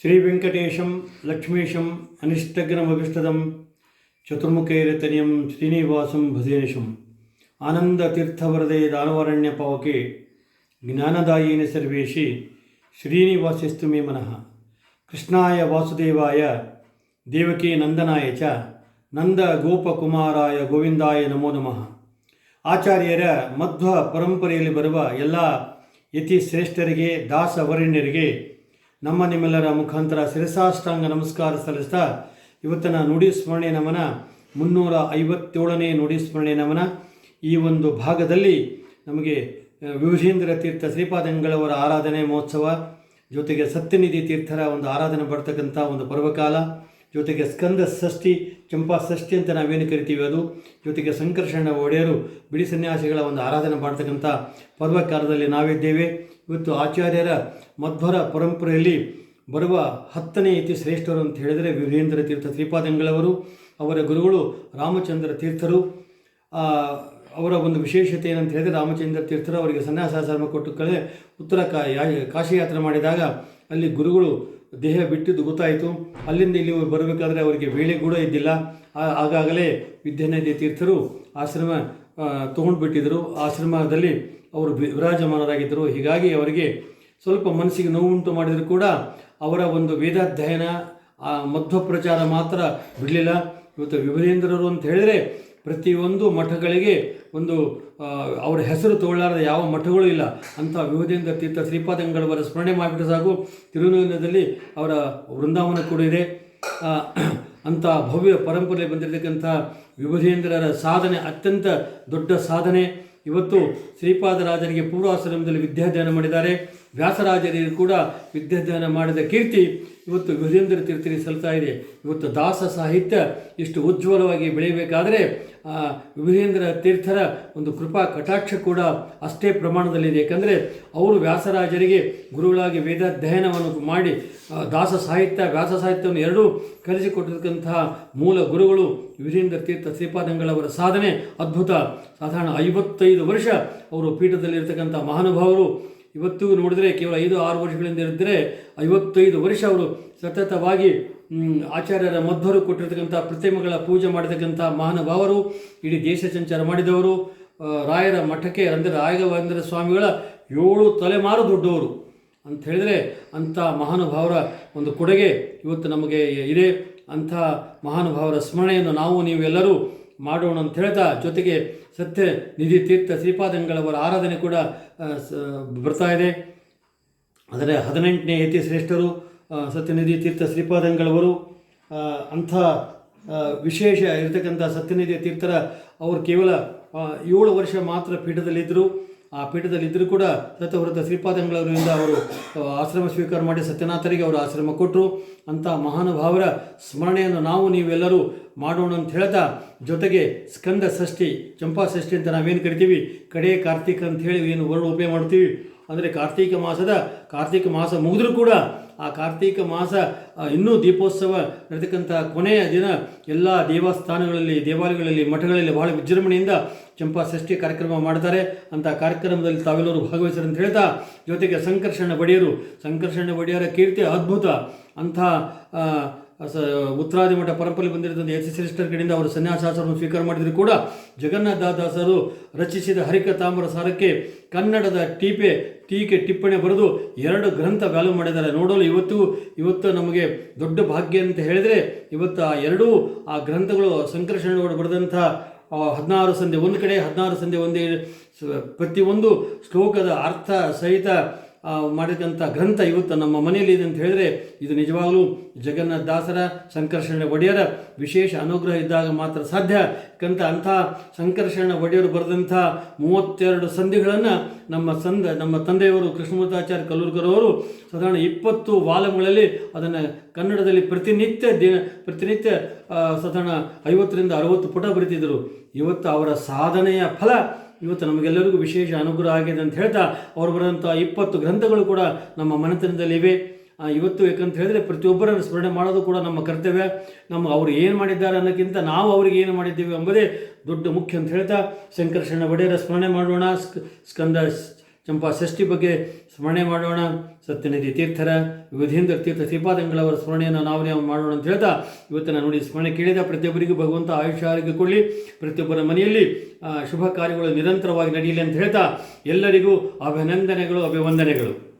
ಶ್ರೀ ವೆಂಕಟೇಶಂ ಲಕ್ಷ್ಮೀಶಂ ಅನಿಷ್ಟಗ್ನಮಭಿಷ್ಟದಂ ಚತುರ್ಮುಖೈರತನಿಯಂ ಶ್ರೀನಿವಾಸಂ ಭಜೇಶಂ ಆನಂದತೀರ್ಥವರದೆ ದಾನವಾರಣ್ಯ ಪಾವಕೆ ಜ್ಞಾನದಾಯಿನಿ ಸರ್ವೇಶಿ ಶ್ರೀನಿವಾಸಸ್ತು ಮೇ ಮನಃ. ಕೃಷ್ಣಾಯ ವಾಸುದೇವಾಯ ದೇವಕಿ ನಂದನಾಯ ಚ ನಂದ ಗೋಪಕುಮಾರಾಯ ಗೋವಿಂದಾಯ ನಮೋ ನಮಃ. ಆಚಾರ್ಯರ ಮಧ್ವ ಪರಂಪರೆಯಲ್ಲಿ ಬರುವ ಎಲ್ಲ ಯತಿ ಶ್ರೇಷ್ಠರಿಗೆ ದಾಸವರ್ಣ್ಯರಿಗೆ ನಿಮ್ಮೆಲ್ಲರ ಮುಖಾಂತರ ಶಿರಸಾಷ್ಟಾಂಗ ನಮಸ್ಕಾರ ಸಲ್ಲಿಸ್ತಾ ಇವತ್ತಿನ ನುಡಿ ಸ್ಮರಣೆ ನಮನ 357ನೇ ನುಡಿ ಸ್ಮರಣೆ ನಮನ. ಈ ಒಂದು ಭಾಗದಲ್ಲಿ ನಮಗೆ ವಿಭುಧೇಂದ್ರ ತೀರ್ಥ ಶ್ರೀಪಾದಂಗಳವರ ಆರಾಧನೆ ಮಹೋತ್ಸವ, ಜೊತೆಗೆ ಸತ್ಯನಿಧಿ ತೀರ್ಥರ ಒಂದು ಆರಾಧನೆ ಬರ್ತಕ್ಕಂಥ ಒಂದು ಪರ್ವಕಾಲ, ಜೊತೆಗೆ ಸ್ಕಂದ ಷಷ್ಠಿ ಚಂಪಾ ಷಷ್ಠಿ ಅಂತ ನಾವೇನು ಕರಿತೀವಿ ಅದು, ಜೊತೆಗೆ ಸಂಕರ್ಷಣ ಒಡೆಯರು ಬಿಡಿ ಸನ್ಯಾಸಿಗಳ ಒಂದು ಆರಾಧನೆ ಮಾಡ್ತಕ್ಕಂಥ ಪರ್ವಕಾಲದಲ್ಲಿ ನಾವಿದ್ದೇವೆ. ಇವತ್ತು ಆಚಾರ್ಯರ ಮಧ್ವರ ಪರಂಪರೆಯಲ್ಲಿ ಬರುವ 10ನೇ ಯತಿ ಶ್ರೇಷ್ಠರು ಅಂತ ಹೇಳಿದರೆ ವಿಭುಧೇಂದ್ರ ತೀರ್ಥ ಶ್ರೀಪಾದಂಗಳವರು, ಅವರ ಗುರುಗಳು ರಾಮಚಂದ್ರ ತೀರ್ಥರು. ಅವರ ಒಂದು ವಿಶೇಷತೆ ಏನಂತ ಹೇಳಿದರೆ ರಾಮಚಂದ್ರ ತೀರ್ಥರು ಅವರಿಗೆ ಸನ್ಯಾಸಾಶ್ರಮ ಕೊಟ್ಟು ಉತ್ತರ ಕಾಶಿ ಯಾತ್ರೆ ಮಾಡಿದಾಗ ಅಲ್ಲಿ ಗುರುಗಳು ದೇಹ ಬಿಟ್ಟಿದ್ದು ಗೊತ್ತಾಯಿತು. ಅಲ್ಲಿಂದ ಇಲ್ಲಿ ಬರಬೇಕಾದ್ರೆ ಅವರಿಗೆ ವೇಳೆ ಕೂಡ ಇದ್ದಿಲ್ಲ. ಆಗಾಗಲೇ ವಿದ್ಯಾನಂದ ತೀರ್ಥರು ಆಶ್ರಮ ತೊಗೊಂಡ್ಬಿಟ್ಟಿದ್ದರು. ಆಶ್ರಮದಲ್ಲಿ ಅವರು ವಿರಾಜಮಾನರಾಗಿದ್ದರು. ಹೀಗಾಗಿ ಅವರಿಗೆ ಸ್ವಲ್ಪ ಮನಸ್ಸಿಗೆ ನೋವುಂಟು ಮಾಡಿದರೂ ಕೂಡ ಅವರ ಒಂದು ವೇದಾಧ್ಯಯನ ಮಧ್ವ ಪ್ರಚಾರ ಮಾತ್ರ ಬಿಡಲಿಲ್ಲ. ಇವತ್ತು ವಿಭುಧೇಂದ್ರರು ಅಂತ ಹೇಳಿದರೆ ಪ್ರತಿಯೊಂದು ಮಠಗಳಿಗೆ ಒಂದು ಅವರ ಹೆಸರು ತಗೊಳ್ಳಾರದ ಯಾವ ಮಠಗಳು ಇಲ್ಲ. ಅಂಥ ವಿಭುಧೇಂದ್ರ ತೀರ್ಥ ಶ್ರೀಪಾದಂಗಳವರ ಸ್ಮರಣೆ ಮಾಡಿಬಿಟ್ಟು ಸಾಕು. ತಿರುವನಂತಪುರದಲ್ಲಿ ಅವರ ವೃಂದಾವನ ಕೂಡ ಇದೆ. ಅಂಥ ಭವ್ಯ ಪರಂಪರೆಯಲ್ಲಿ ಬಂದಿರತಕ್ಕಂಥ ವಿಭುಧೇಂದ್ರರ ಸಾಧನೆ ಅತ್ಯಂತ ದೊಡ್ಡ ಸಾಧನೆ. ಇವತ್ತು ಶ್ರೀಪಾದರಾಜರಿಗೆ ಪೂರ್ವಾಶ್ರಮದಲ್ಲಿ ವಿದ್ಯಾಧ್ಯಯನ ಮಾಡಿದ್ದಾರೆ. ವ್ಯಾಸರಾಜರಿಗೆ ಕೂಡ ವಿದ್ಯಾಧ್ಯಯನ ಮಾಡಿದ ಕೀರ್ತಿ ಇವತ್ತು ವಿಭುಧೇಂದ್ರ ತೀರ್ಥರಿಗೆ ಸಲ್ತಾ ಇದೆ. ಇವತ್ತು ದಾಸ ಸಾಹಿತ್ಯ ಇಷ್ಟು ಉಜ್ವಲವಾಗಿ ಬೆಳೆಯಬೇಕಾದರೆ ವಿಭುಧೇಂದ್ರ ತೀರ್ಥರ ಒಂದು ಕೃಪಾ ಕಟಾಕ್ಷ ಕೂಡ ಅಷ್ಟೇ ಪ್ರಮಾಣದಲ್ಲಿದೆ. ಯಾಕಂದರೆ ಅವರು ವ್ಯಾಸರಾಜರಿಗೆ ಗುರುಗಳಾಗಿ ವೇದಾಧ್ಯಯನವನ್ನು ಮಾಡಿ ದಾಸ ಸಾಹಿತ್ಯ ವ್ಯಾಸ ಸಾಹಿತ್ಯವನ್ನು ಎರಡೂ ಕಲಿಸಿಕೊಟ್ಟಿರ್ತಕ್ಕಂತಹ ಮೂಲ ಗುರುಗಳು ವಿಭುಧೇಂದ್ರ ತೀರ್ಥ ಶ್ರೀಪಾದಂಗಳವರ ಸಾಧನೆ ಅದ್ಭುತ. ಸಾಧಾರಣ 55 ವರ್ಷ ಅವರು ಪೀಠದಲ್ಲಿರ್ತಕ್ಕಂಥ ಮಹಾನುಭಾವರು. ಇವತ್ತು ನೋಡಿದರೆ ಕೇವಲ 5-6 ವರ್ಷಗಳಿಂದ ಇದ್ದರೆ 55 ವರ್ಷ ಅವರು ಸತತವಾಗಿ ಆಚಾರ್ಯರ ಮಧ್ವರು ಕೊಟ್ಟಿರ್ತಕ್ಕಂಥ ಪ್ರತಿಮೆಗಳ ಪೂಜೆ ಮಾಡತಕ್ಕಂಥ ಮಹಾನುಭಾವರು. ಇಡೀ ದೇಶ ಸಂಚಾರ ಮಾಡಿದವರು. ರಾಯರ ಮಠಕ್ಕೆ ಅಂದರೆ ರಾಘವೇಂದ್ರ ಸ್ವಾಮಿಗಳ 7 ತಲೆಮಾರು ದೊಡ್ಡವರು ಅಂತ ಹೇಳಿದರೆ ಅಂಥ ಮಹಾನುಭಾವರ ಒಂದು ಕೊಡುಗೆ ಇವತ್ತು ನಮಗೆ ಇದೆ. ಅಂಥ ಮಹಾನುಭಾವರ ಸ್ಮರಣೆಯನ್ನು ನಾವು ನೀವೆಲ್ಲರೂ ಮಾಡೋಣ ಅಂತ ಹೇಳ್ತಾ, ಜೊತೆಗೆ ಸತ್ಯ ನಿಧಿ ತೀರ್ಥ ಶ್ರೀಪಾದಂಗಳವರ ಆರಾಧನೆ ಕೂಡ ಬರ್ತಾ ಇದೆ. ಅದರ 18ನೇ ಯತಿ ಶ್ರೇಷ್ಠರು ಸತ್ಯನಿಧಿ ತೀರ್ಥ ಶ್ರೀಪಾದಂಗಳವರು. ಅಂಥ ವಿಶೇಷ ಇರತಕ್ಕಂಥ ಸತ್ಯನಿಧಿ ತೀರ್ಥರ ಅವರು ಕೇವಲ 7 ವರ್ಷ ಮಾತ್ರ ಪೀಠದಲ್ಲಿದ್ದರು. ಆ ಪೀಠದಲ್ಲಿದ್ದರೂ ಕೂಡ ಸತ್ಯವೃತ ಶ್ರೀಪಾದಂಗಳವರಿಂದ ಅವರು ಆಶ್ರಮ ಸ್ವೀಕಾರ ಮಾಡಿ ಸತ್ಯನಾಥರಿಗೆ ಅವರು ಆಶ್ರಮ ಕೊಟ್ಟರು. ಅಂಥ ಮಹಾನುಭಾವರ ಸ್ಮರಣೆಯನ್ನು ನಾವು ನೀವೆಲ್ಲರೂ ಮಾಡೋಣ ಅಂತ ಹೇಳ್ತಾ, ಜೊತೆಗೆ ಸ್ಕಂದ ಷಷ್ಠಿ ಚಂಪಾ ಷಷ್ಠಿ ಅಂತ ನಾವೇನು ಕರಿತೀವಿ, ಕಡೆ ಕಾರ್ತಿಕ ಅಂತ ಹೇಳಿ ಏನು ವರ್ಣ ಉಪಯೋಗ ಮಾಡ್ತೀವಿ. ಅಂದರೆ ಕಾರ್ತಿಕ ಮಾಸ ಮುಗಿದ್ರೂ ಕೂಡ ಆ ಕಾರ್ತಿಕ ಮಾಸ ಇನ್ನೂ ದೀಪೋತ್ಸವ ನಡೆತಕ್ಕಂಥ ಕೊನೆಯ ದಿನ ಎಲ್ಲ ದೇವಸ್ಥಾನಗಳಲ್ಲಿ ದೇವಾಲಯಗಳಲ್ಲಿ ಮಠಗಳಲ್ಲಿ ಬಹಳ ವಿಜೃಂಭಣೆಯಿಂದ ಚಂಪಾ ಷಷ್ಠಿ ಕಾರ್ಯಕ್ರಮ ಮಾಡ್ತಾರೆ. ಅಂಥ ಕಾರ್ಯಕ್ರಮದಲ್ಲಿ ತಾವೆಲ್ಲರೂ ಭಾಗವಹಿಸ್ತಾರೆ ಅಂತ ಹೇಳ್ತಾ, ಜೊತೆಗೆ ಸಂಕರ್ಷಣ ಒಡೆಯರ ಕೀರ್ತಿ ಅದ್ಭುತ. ಅಂಥ ಉತ್ತರಾದಿ ಮಠ ಪರಂಪರೆಯಲ್ಲಿ ಬಂದಿರತಕ್ಕಂಥ ಯತಿ ಶ್ರೇಷ್ಠರ ಕಡೆಯಿಂದ ಅವರು ಸನ್ಯಾಸಾಶ್ರಮವನ್ನು ಸ್ವೀಕಾರ ಮಾಡಿದರೂ ಕೂಡ ಜಗನ್ನಾಥದಾಸರು ರಚಿಸಿದ ಹರಿಕಥಾಮೃತ ಸಾರಕ್ಕೆ ಕನ್ನಡದ ಟೀಕೆ ಟಿಪ್ಪಣಿ ಬರೆದು 2 ಗ್ರಂಥ ವ್ಯಾಲ್ಯೂ ಮಾಡಿದ್ದಾರೆ. ನೋಡಲು ಇವತ್ತು ನಮಗೆ ದೊಡ್ಡ ಭಾಗ್ಯ ಅಂತ ಹೇಳಿದರೆ ಇವತ್ತು ಆ ಗ್ರಂಥಗಳು ಸಂಕರ್ಷಣೆಗಳು ಬರೆದಂಥ 16 ಸಂಧಿ ಒಂದು ಕಡೆ 16 ಸಂಧಿ ಒಂದೇ ಪ್ರತಿಯೊಂದು ಶ್ಲೋಕದ ಅರ್ಥ ಸಹಿತ ಮಾಡಿದಂಥ ಗ್ರಂಥ ಇವತ್ತು ನಮ್ಮ ಮನೆಯಲ್ಲಿ ಇದೆ ಅಂತ ಹೇಳಿದರೆ ಇದು ನಿಜವಾಗಲೂ ಜಗನ್ನಾಥದಾಸರ ಸಂಕರ್ಷಣ ಒಡೆಯರ ವಿಶೇಷ ಅನುಗ್ರಹ ಇದ್ದಾಗ ಮಾತ್ರ ಸಾಧ್ಯ. ಅಂಥ ಸಂಕರ್ಷಣ ಒಡೆಯರು ಬರೆದಂಥ 32 ಸಂಧಿಗಳನ್ನು ನಮ್ಮ ತಂದೆಯವರು ಕೃಷ್ಣಮೂರ್ತಾಚಾರ್ಯ ಕಲ್ಲೂರ್ಕರವರು ಸಾಧಾರಣ 20 ವಾಲ್ಯೂಮ್ಗಳಲ್ಲಿ ಅದನ್ನು ಕನ್ನಡದಲ್ಲಿ ಪ್ರತಿನಿತ್ಯ ಸಾಧಾರಣ 50ರಿಂದ 60 ಪುಟ ಬರೀತಿದ್ದರು. ಇವತ್ತು ಅವರ ಸಾಧನೆಯ ಫಲ ಇವತ್ತು ನಮಗೆಲ್ಲರಿಗೂ ವಿಶೇಷ ಅನುಗ್ರಹ ಆಗಿದೆ ಅಂತ ಹೇಳ್ತಾ, ಅವರು ಬರೆದಂಥ 20 ಗ್ರಂಥಗಳು ಕೂಡ ನಮ್ಮ ಮನೆತನದಲ್ಲಿವೆ. ಇವತ್ತು ಯಾಕಂತ ಹೇಳಿದ್ರೆ ಪ್ರತಿಯೊಬ್ಬರನ್ನು ಸ್ಮರಣೆ ಮಾಡೋದು ಕೂಡ ನಮ್ಮ ಕರ್ತವ್ಯ. ಅವರು ಏನು ಮಾಡಿದ್ದಾರೆ ಅನ್ನೋಕ್ಕಿಂತ ನಾವು ಅವರಿಗೆ ಏನು ಮಾಡಿದ್ದೀವಿ ಎಂಬುದೇ ದೊಡ್ಡ ಮುಖ್ಯ ಅಂತ ಹೇಳ್ತಾ, ಸಂಕರ್ಷಣ ಒಡೆಯರ ಸ್ಮರಣೆ ಮಾಡೋಣ. ಸ್ಕಂದ ಚಂಪಾ ಷಷ್ಠಿ ಬಗ್ಗೆ ಸ್ಮರಣೆ ಮಾಡೋಣ. ಸತ್ಯನಿಧಿ ತೀರ್ಥರ, ವಿಭುಧೀಂದ್ರ ತೀರ್ಥ ಶ್ರೀಪಾದಂಗಳವರ ಸ್ಮರಣೆಯನ್ನು ನಾವು ಮಾಡೋಣ ಅಂತ ಹೇಳ್ತಾ ಇವತ್ತಿನ ನೋಡಿ ಸ್ಮರಣೆ ಕೇಳಿದ ಪ್ರತಿಯೊಬ್ಬರಿಗೂ ಭಗವಂತ ಆಯುಷ್ಯ ಆರೋಗ್ಯ ಕೊಡಲಿ, ಪ್ರತಿಯೊಬ್ಬರ ಮನೆಯಲ್ಲಿ ಶುಭ ಕಾರ್ಯಗಳು ನಿರಂತರವಾಗಿ ನಡೆಯಲಿ ಅಂತ ಹೇಳ್ತಾ ಎಲ್ಲರಿಗೂ ಅಭಿನಂದನೆಗಳು, ಅಭಿವಂದನೆಗಳು.